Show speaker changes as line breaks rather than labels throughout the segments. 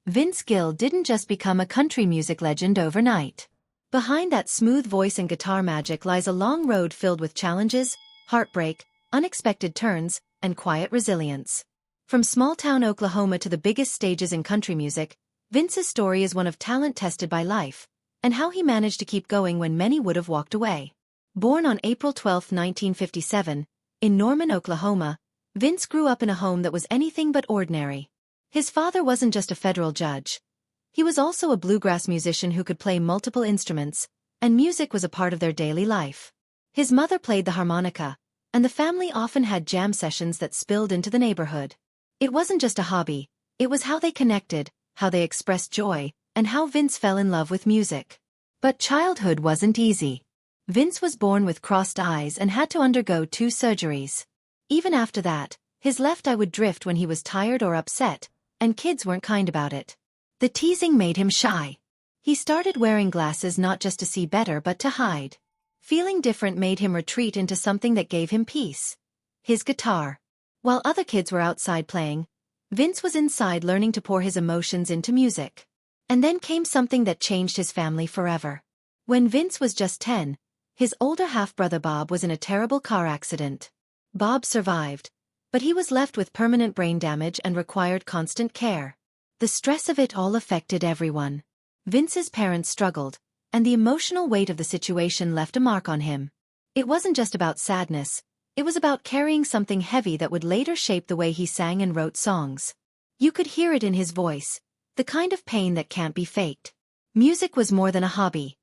Vince Gill didn't just become a country music legend overnight. Behind that smooth voice and guitar magic lies a long road filled with challenges, heartbreak, unexpected turns, and quiet resilience. From small-town Oklahoma to the biggest stages in country music, Vince's story is one of talent tested by life, and how he managed to keep going when many would have walked away. Born on April 12, 1957, in Norman, Oklahoma, Vince grew up in a home that was anything but ordinary. His father wasn't just a federal judge. He was also a bluegrass musician who could play multiple instruments, and music was a part of their daily life. His mother played the harmonica, and the family often had jam sessions that spilled into the neighborhood. It wasn't just a hobby, it was how they connected, how they expressed joy, and how Vince fell in love with music. But childhood wasn't easy. Vince was born with crossed eyes and had to undergo 2 surgeries. Even after that, his left eye would drift when he was tired or upset, and kids weren't kind about it. The teasing made him shy. He started wearing glasses not just to see better but to hide. Feeling different made him retreat into something that gave him peace: his guitar. While other kids were outside playing, Vince was inside learning to pour his emotions into music. And then came something that changed his family forever. When Vince was just 10, his older half-brother Bob was in a terrible car accident. Bob survived, but he was left with permanent brain damage and required constant care. The stress of it all affected everyone. Vince's parents struggled, and the emotional weight of the situation left a mark on him. It wasn't just about sadness, it was about carrying something heavy that would later shape the way he sang and wrote songs. You could hear it in his voice, the kind of pain that can't be faked. Music was more than a hobby.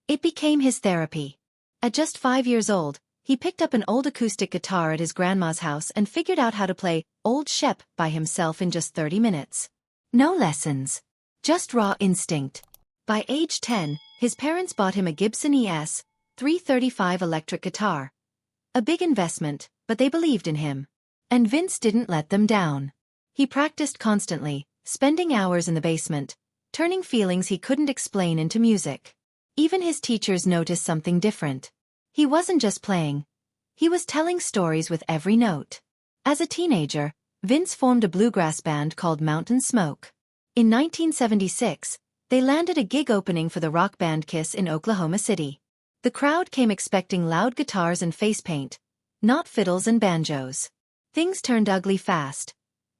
It became his therapy. At just 5 years old, he picked up an old acoustic guitar at his grandma's house and figured out how to play Old Shep by himself in just 30 minutes. No lessons. Just raw instinct. By age 10, his parents bought him a Gibson ES 335 electric guitar. A big investment, but they believed in him. And Vince didn't let them down. He practiced constantly, spending hours in the basement, turning feelings he couldn't explain into music. Even his teachers noticed something different. He wasn't just playing. He was telling stories with every note. As a teenager, Vince formed a bluegrass band called Mountain Smoke. In 1976, they landed a gig opening for the rock band Kiss in Oklahoma City. The crowd came expecting loud guitars and face paint, not fiddles and banjos. Things turned ugly fast.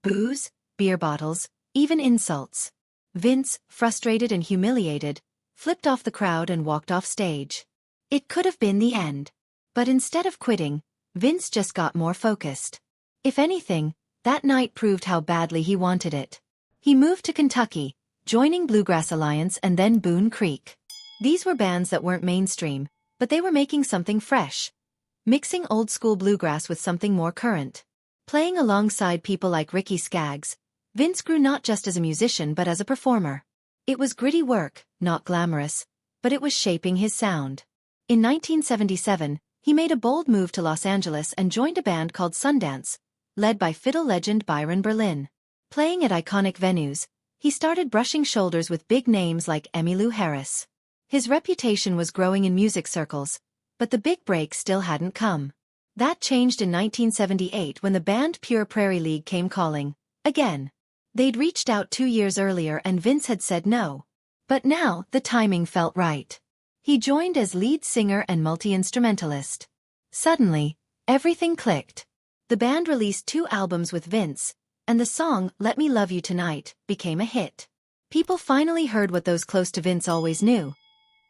Booze, beer bottles, even insults. Vince, frustrated and humiliated, flipped off the crowd and walked off stage. It could have been the end. But instead of quitting, Vince just got more focused. If anything, that night proved how badly he wanted it. He moved to Kentucky, joining Bluegrass Alliance and then Boone Creek. These were bands that weren't mainstream, but they were making something fresh. Mixing old-school bluegrass with something more current. Playing alongside people like Ricky Skaggs, Vince grew not just as a musician but as a performer. It was gritty work, not glamorous, but it was shaping his sound. In 1977, he made a bold move to Los Angeles and joined a band called Sundance, led by fiddle legend Byron Berlin. Playing at iconic venues, he started brushing shoulders with big names like Emmylou Harris. His reputation was growing in music circles, but the big break still hadn't come. That changed in 1978 when the band Pure Prairie League came calling, again. They'd reached out 2 years earlier and Vince had said no. But now, the timing felt right. He joined as lead singer and multi-instrumentalist. Suddenly, everything clicked. The band released 2 albums with Vince, and the song Let Me Love You Tonight became a hit. People finally heard what those close to Vince always knew.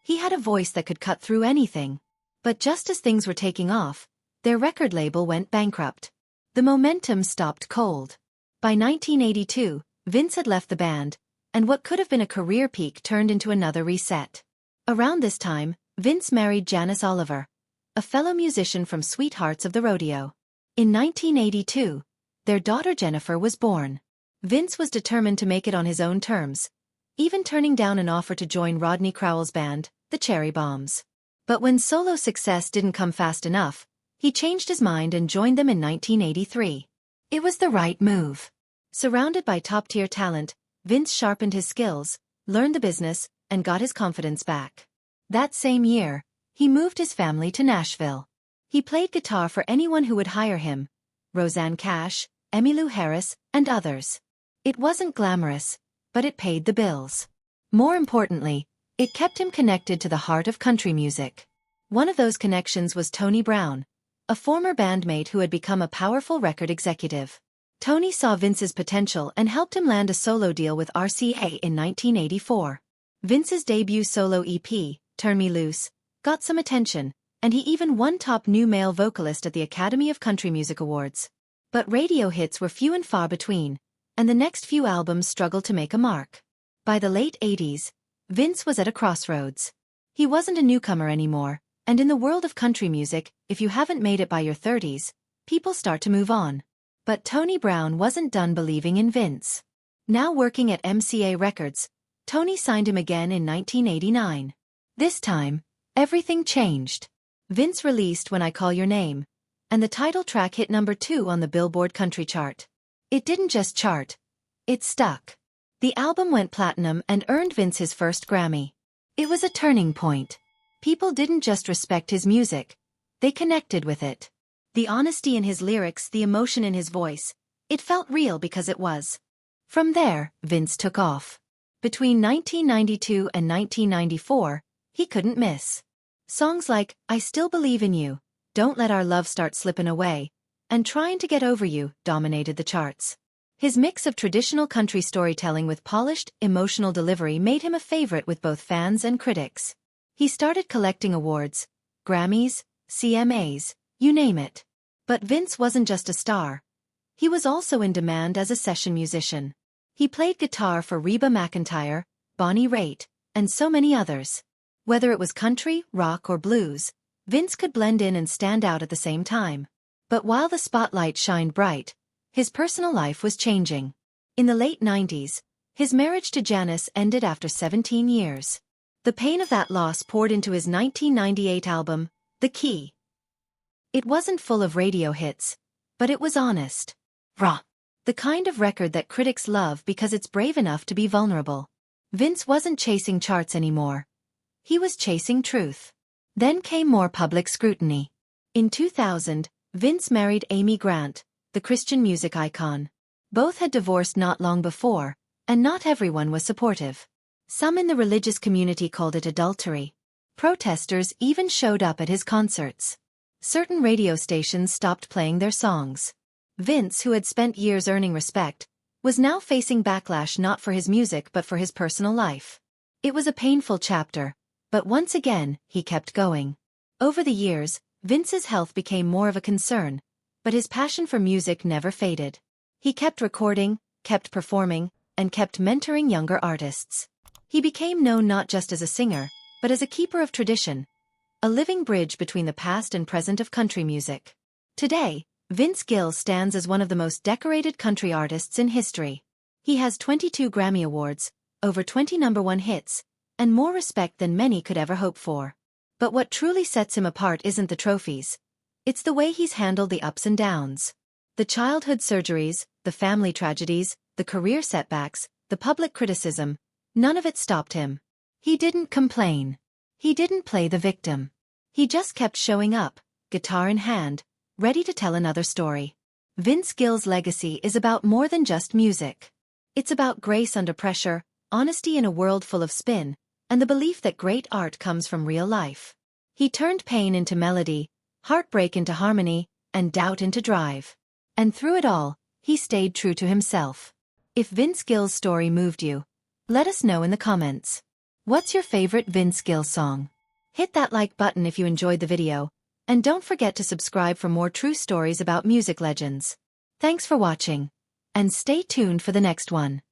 He had a voice that could cut through anything. But just as things were taking off, their record label went bankrupt. The momentum stopped cold. By 1982, Vince had left the band, and what could have been a career peak turned into another reset. Around this time, Vince married Janice Oliver, a fellow musician from Sweethearts of the Rodeo. In 1982, their daughter Jennifer was born. Vince was determined to make it on his own terms, even turning down an offer to join Rodney Crowell's band, the Cherry Bombs. But when solo success didn't come fast enough, he changed his mind and joined them in 1983. It was the right move. Surrounded by top-tier talent, Vince sharpened his skills, learned the business, and got his confidence back. That same year, he moved his family to Nashville. He played guitar for anyone who would hire him: Rosanne Cash, Emmylou Harris, and others. It wasn't glamorous, but it paid the bills. More importantly, it kept him connected to the heart of country music. One of those connections was Tony Brown, a former bandmate who had become a powerful record executive. Tony saw Vince's potential and helped him land a solo deal with RCA in 1984. Vince's debut solo EP, Turn Me Loose, got some attention, and he even won Top New Male Vocalist at the Academy of Country Music Awards. But radio hits were few and far between, and the next few albums struggled to make a mark. By the late 80s, Vince was at a crossroads. He wasn't a newcomer anymore, and in the world of country music, if you haven't made it by your 30s, people start to move on. But Tony Brown wasn't done believing in Vince. Now working at MCA Records, Tony signed him again in 1989. This time, everything changed. Vince released When I Call Your Name, and the title track hit number 2 on the Billboard Country chart. It didn't just chart, it stuck. The album went platinum and earned Vince his first Grammy. It was a turning point. People didn't just respect his music, they connected with it. The honesty in his lyrics, the emotion in his voice, it felt real because it was. From there, Vince took off. Between 1992 and 1994, he couldn't miss. Songs like I Still Believe in You, Don't Let Our Love Start Slippin' Away, and Trying to Get Over You dominated the charts. His mix of traditional country storytelling with polished, emotional delivery made him a favorite with both fans and critics. He started collecting awards, Grammys, CMAs, you name it. But Vince wasn't just a star. He was also in demand as a session musician. He played guitar for Reba McEntire, Bonnie Raitt, and so many others. Whether it was country, rock, or blues, Vince could blend in and stand out at the same time. But while the spotlight shined bright, his personal life was changing. In the late 90s, his marriage to Janice ended after 17 years. The pain of that loss poured into his 1998 album, The Key. It wasn't full of radio hits, but it was honest. Raw. The kind of record that critics love because it's brave enough to be vulnerable. Vince wasn't chasing charts anymore. He was chasing truth. Then came more public scrutiny. In 2000, Vince married Amy Grant, the Christian music icon. Both had divorced not long before, and not everyone was supportive. Some in the religious community called it adultery. Protesters even showed up at his concerts. Certain radio stations stopped playing their songs. Vince, who had spent years earning respect, was now facing backlash not for his music but for his personal life. It was a painful chapter, but once again, he kept going. Over the years, Vince's health became more of a concern, but his passion for music never faded. He kept recording, kept performing, and kept mentoring younger artists. He became known not just as a singer, but as a keeper of tradition, a living bridge between the past and present of country music. Today, Vince Gill stands as one of the most decorated country artists in history. He has 22 Grammy Awards, over 20 #1 hits, and more respect than many could ever hope for. But what truly sets him apart isn't the trophies. It's the way he's handled the ups and downs. The childhood surgeries, the family tragedies, the career setbacks, the public criticism, none of it stopped him. He didn't complain. He didn't play the victim. He just kept showing up, guitar in hand, ready to tell another story. Vince Gill's legacy is about more than just music. It's about grace under pressure, honesty in a world full of spin, and the belief that great art comes from real life. He turned pain into melody, heartbreak into harmony, and doubt into drive. And through it all, he stayed true to himself. If Vince Gill's story moved you, let us know in the comments. What's your favorite Vince Gill song? Hit that like button if you enjoyed the video, and don't forget to subscribe for more true stories about music legends. Thanks for watching, and stay tuned for the next one.